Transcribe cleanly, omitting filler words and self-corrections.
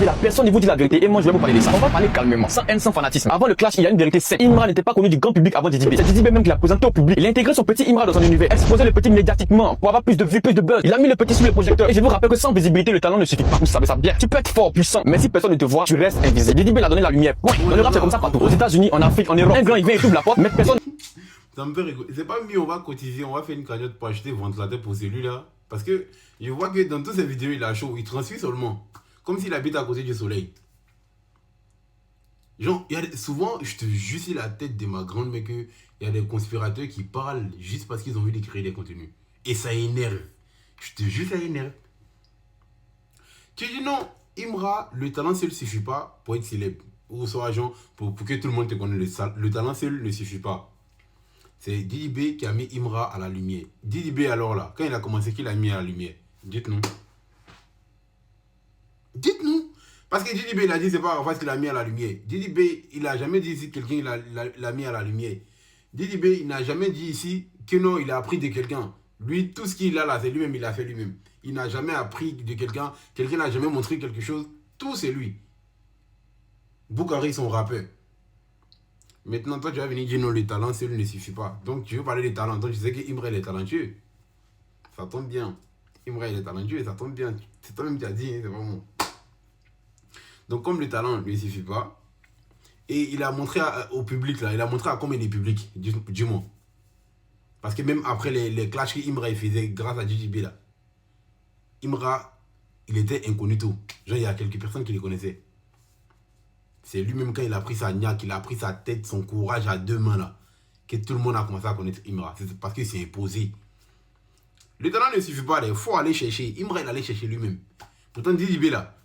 là, personne ne vous dit la vérité et moi je vais vous parler de ça. On va parler calmement, sans haine, sans fanatisme. Avant le clash, il y a une vérité simple. Imra n'était pas connu du grand public avant Didi B. C'est Didi B même qui l'a présenté au public. Il a intégré son petit Imra dans son univers, exposé le petit médiatiquement pour avoir plus de vues, plus de buzz. Il a mis le petit sous le projecteur et je vous rappelle que sans visibilité, le talent ne suffit pas. Vous savez ça bien. Tu peux être fort, puissant, mais si personne ne te voit, tu restes invisible. Didi B l'a donné la lumière. Ouais, dans le rap c'est comme ça partout. Aux États-Unis, en Afrique, en Europe, un grand il vient et trouve la porte, mais personne. Ça me fait rigoler. C'est pas mieux, on va cotiser, on va faire une cagnotte pour acheter ventilateur pour celui-là. Parce que je vois que dans toutes ces vidéos, il a chaud, il transfère seulement. Comme s'il habite à côté du soleil. Genre, souvent, je te jure sur la tête de ma grande mec, il y a des conspirateurs qui parlent juste parce qu'ils ont envie de créer des contenus. Et ça énerve. Je te jure, ça énerve. Tu dis non, Imra, le talent seul ne suffit pas pour être célèbre. Ou soit agent, pour que tout le monde te connaisse. Le talent seul ne suffit pas. C'est Didi B qui a mis Imra à la lumière. Didi B alors là, quand il a commencé, qu'il a mis à la lumière? Dites-nous. Dites-nous. Parce que Didi B, il a dit c'est pas parce qu'il a mis à la lumière. Didi B, il n'a jamais dit ici que quelqu'un l'a mis à la lumière. Didi B, il n'a jamais dit ici que non, il a appris de quelqu'un. Lui, tout ce qu'il a là, c'est lui-même, il a fait lui-même. Il n'a jamais appris de quelqu'un. Quelqu'un n'a jamais montré quelque chose. Tout, c'est lui. Boukari, son rappeur. Maintenant, toi, tu vas venir dire non, le talent seul ne suffit pas. Donc, tu veux parler des talents. Donc, tu sais que Imra, il est talentueux. Ça tombe bien. Imra, il est talentueux, ça tombe bien. C'est toi-même qui as dit, hein, c'est pas moi. Donc, comme le talent ne lui suffit pas, et il a montré au public, là, il a montré à combien de public, dis-moi. Parce que même après les clashs qu'Imra faisait grâce à Didi B, là, Imra, il était inconnu tout. Genre, il y a quelques personnes qui le connaissaient. C'est lui-même quand il a pris sa niaque, il a pris sa tête, son courage à deux mains, là, que tout le monde a commencé à connaître Imra. C'est parce qu'il s'est imposé. Le talent ne suffit pas, il faut aller chercher. Imra, il allait chercher lui-même. Pourtant, Didi B, là,